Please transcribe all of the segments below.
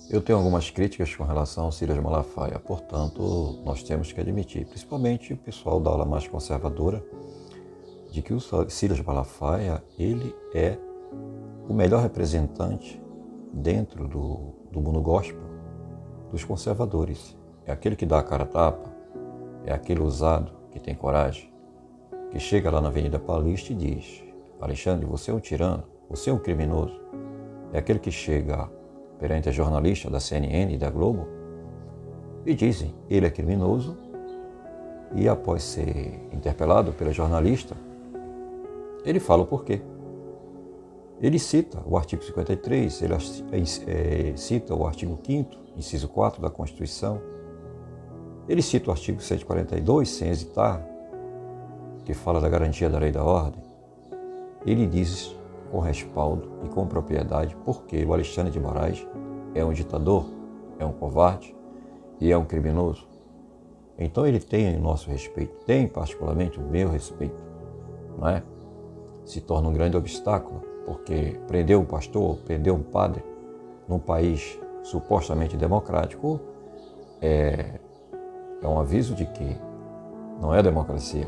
Eu tenho algumas críticas com relação ao Silas Malafaia, portanto, nós temos que admitir, principalmente o pessoal da ala mais conservadora, de que o Silas Malafaia, ele é o melhor representante dentro do mundo gospel dos conservadores. É aquele que dá a cara a tapa, é aquele ousado que tem coragem, que chega lá na Avenida Paulista e diz: Alexandre, você é um tirano, você é um criminoso. É aquele que chega perante a jornalista da CNN e da Globo e dizem: ele é criminoso, e após ser interpelado pela jornalista, ele fala o porquê. Ele cita o artigo 53, ele cita o artigo 5º, inciso 4 da Constituição. Ele cita o artigo 142, sem hesitar, que fala da garantia da lei e da ordem. Ele diz com respaldo e com propriedade porque o Alexandre de Moraes é um ditador, é um covarde e é um criminoso. Então ele tem o nosso respeito, tem particularmente o meu respeito, não é? Se torna um grande obstáculo, porque prender um pastor, prender um padre num país supostamente democrático é um aviso de que não é democracia.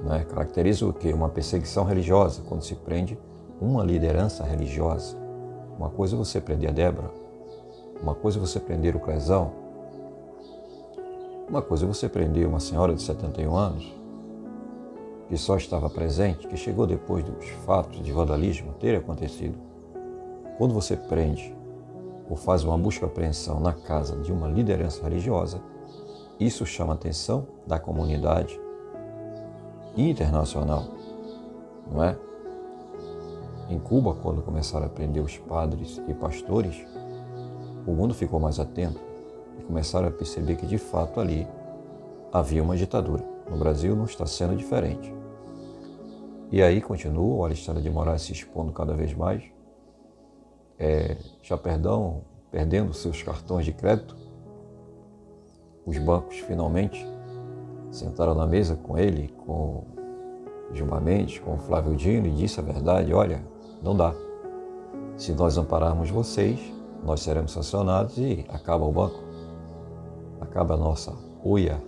Não é? Caracteriza o quê? Uma perseguição religiosa, quando se prende uma liderança religiosa. Uma coisa é você prender a Débora, uma coisa é você prender o Clesão, uma coisa é você prender uma senhora de 71 anos, que só estava presente, que chegou depois dos fatos de vandalismo terem acontecido. Quando você prende ou faz uma busca e apreensão na casa de uma liderança religiosa, isso chama a atenção da comunidade internacional, não é? Em Cuba, quando começaram a prender os padres e pastores, o mundo ficou mais atento e começaram a perceber que, de fato, ali havia uma ditadura. No Brasil não está sendo diferente. E aí continua o Alexandre de Moraes se expondo cada vez mais, perdendo seus cartões de crédito. Os bancos finalmente sentaram na mesa com ele, com Gilmar Mendes, com Flávio Dino, e disse a verdade: olha, não dá. Se nós ampararmos vocês, nós seremos sancionados e acaba o banco. Acaba a nossa uia,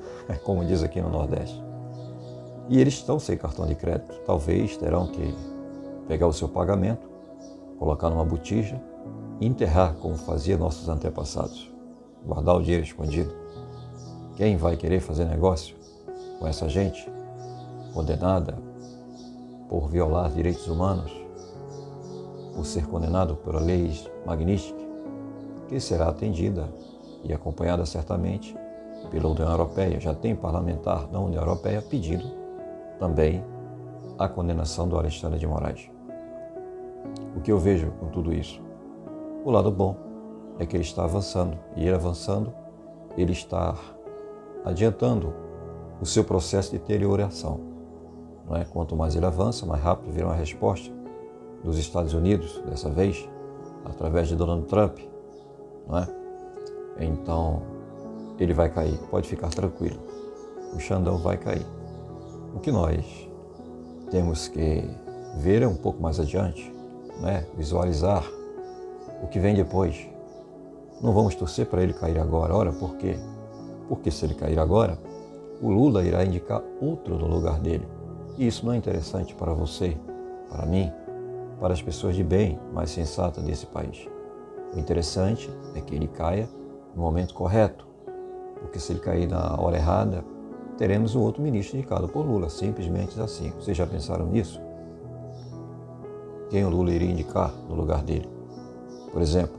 como diz aqui no Nordeste. E eles estão sem cartão de crédito. Talvez terão que pegar o seu pagamento, colocar numa botija e enterrar, como fazia nossos antepassados. Guardar o dinheiro escondido. Quem vai querer fazer negócio com essa gente condenada por violar direitos humanos, por ser condenado por leis Magnitsky, que será atendida e acompanhada certamente pela União Europeia? Já tem parlamentar da União Europeia pedindo também a condenação do Alexandre de Moraes. O que eu vejo com tudo isso? O lado bom é que ele está avançando, e ele avançando, ele está adiantando o seu processo de deterioração. Não é? Quanto mais ele avança, mais rápido virá uma resposta dos Estados Unidos, dessa vez, através de Donald Trump. Não é? Então, ele vai cair, pode ficar tranquilo. O Xandão vai cair. O que nós temos que ver é um pouco mais adiante, né? Visualizar o que vem depois. Não vamos torcer para ele cair agora. Ora, por quê? Porque se ele cair agora, o Lula irá indicar outro no lugar dele. E isso não é interessante para você, para mim, para as pessoas de bem, mais sensatas desse país. O interessante é que ele caia no momento correto, porque se ele cair na hora errada, teremos um outro ministro indicado por Lula, simplesmente assim. Vocês já pensaram nisso? Quem o Lula iria indicar no lugar dele? Por exemplo,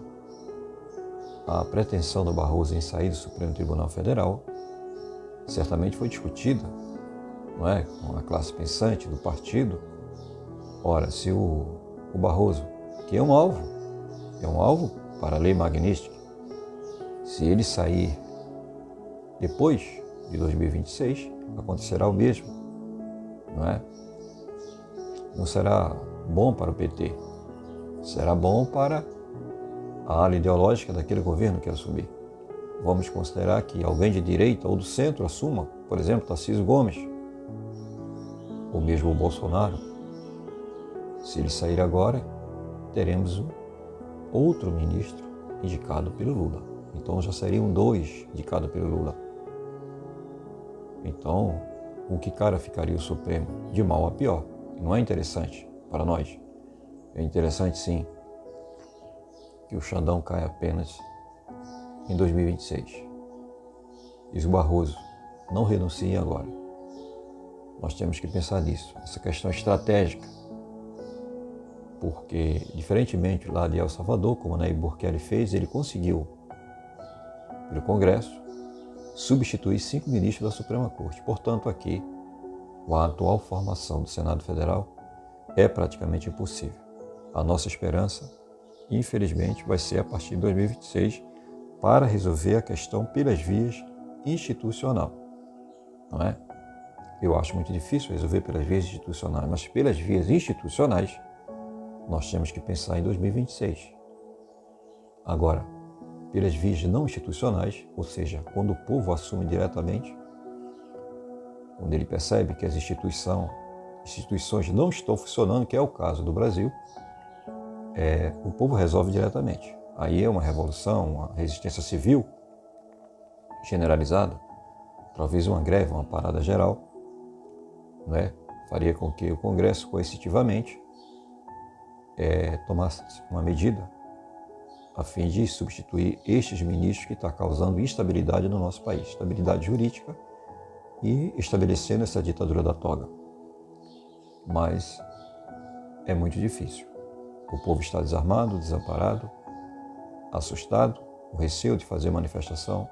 a pretensão do Barroso em sair do Supremo Tribunal Federal certamente foi discutida, não é, com a classe pensante do partido. Ora, se o Barroso, que é um alvo para a lei Magnitsky, se ele sair depois de 2026, acontecerá o mesmo, não é? Não será bom para o PT, será bom para a ala ideológica daquele governo que assumir. Vamos considerar que alguém de direita ou do centro assuma, por exemplo, Tarcísio Gomes, ou mesmo o Bolsonaro. Se ele sair agora, teremos outro ministro indicado pelo Lula. Então já seriam 2 indicados pelo Lula. Então, com que cara ficaria o Supremo? De mal a pior. Não é interessante para nós. É interessante, sim, que o Xandão caia apenas em 2026. E o Barroso não renuncie agora. Nós temos que pensar nisso. Essa questão estratégica. Porque, diferentemente lá de El Salvador, como Nayib Bukele fez, ele conseguiu, pelo Congresso, substituir 5 ministros da Suprema Corte. Portanto, aqui, a atual formação do Senado Federal é praticamente impossível. A nossa esperança, infelizmente, vai ser a partir de 2026 para resolver a questão pelas vias institucional. Não é? Eu acho muito difícil resolver pelas vias institucionais, mas pelas vias institucionais, nós temos que pensar em 2026. Agora, pelas vias não institucionais, ou seja, quando o povo assume diretamente, quando ele percebe que as instituições não estão funcionando, que é o caso do Brasil, o povo resolve diretamente. Aí é uma revolução, uma resistência civil generalizada, talvez uma greve, uma parada geral, né? Faria com que o Congresso coercitivamente tomasse uma medida a fim de substituir estes ministros que estão causando instabilidade no nosso país, estabilidade jurídica e estabelecendo essa ditadura da toga. Mas é muito difícil. O povo está desarmado, desamparado, assustado, com receio de fazer manifestação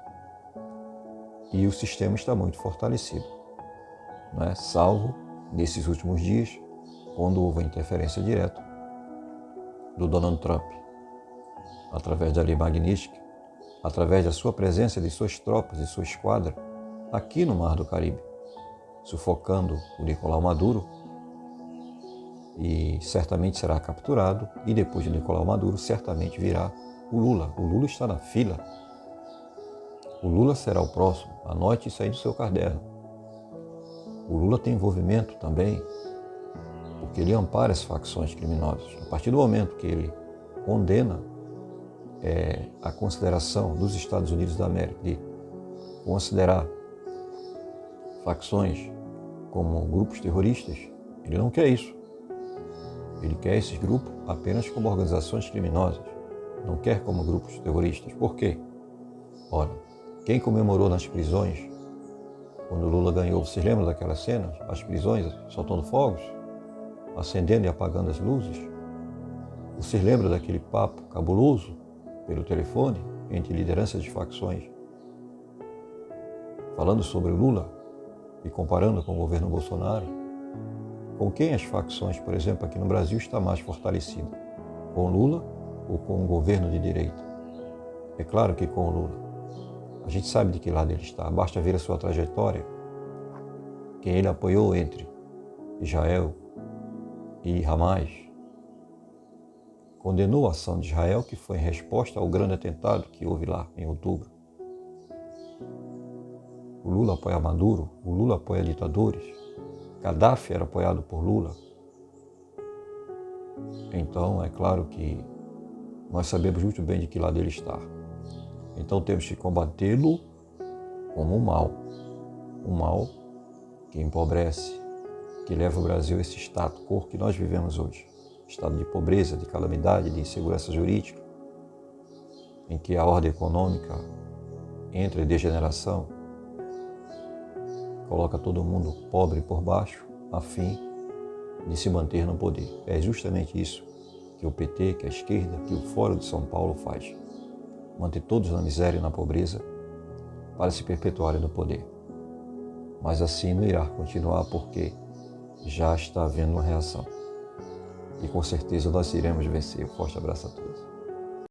e o sistema está muito fortalecido, não é? Salvo nesses últimos dias, quando houve a interferência direta do Donald Trump, através da Lei Magnitsky, através da sua presença de suas tropas e sua esquadra aqui no Mar do Caribe, sufocando o Nicolás Maduro, e certamente será capturado, e depois de Nicolás Maduro certamente virá o Lula. O Lula está na fila. O Lula será o próximo. Anote isso aí do seu caderno. O Lula tem envolvimento também, porque ele ampara as facções criminosas. A partir do momento que ele condena a consideração dos Estados Unidos da América de considerar facções como grupos terroristas, ele não quer isso. Ele quer esses grupos apenas como organizações criminosas, não quer como grupos terroristas. Por quê? Ora, quem comemorou nas prisões, quando o Lula ganhou, vocês lembram daquelas cenas? As prisões soltando fogos, acendendo e apagando as luzes? Vocês lembram daquele papo cabuloso pelo telefone entre lideranças de facções, falando sobre o Lula e comparando com o governo Bolsonaro? Com quem as facções, por exemplo, aqui no Brasil, está mais fortalecida? Com o Lula ou com o governo de direita? É claro que com o Lula. A gente sabe de que lado ele está, basta ver a sua trajetória, quem ele apoiou entre Israel e Hamas. Condenou a ação de Israel, que foi em resposta ao grande atentado que houve lá em outubro. O Lula apoia Maduro, o Lula apoia ditadores. Gaddafi era apoiado por Lula. Então, é claro que nós sabemos muito bem de que lado ele está. Então, temos que combatê-lo como um mal que empobrece, que leva o Brasil a esse status quo que nós vivemos hoje. Estado de pobreza, de calamidade, de insegurança jurídica, em que a ordem econômica entra em degeneração, coloca todo mundo pobre por baixo, a fim de se manter no poder. É justamente isso que o PT, que a esquerda, que o Fórum de São Paulo faz. Manter todos na miséria e na pobreza para se perpetuarem no poder. Mas assim não irá continuar, porque já está havendo uma reação. E com certeza nós iremos vencer. Um forte abraço a todos.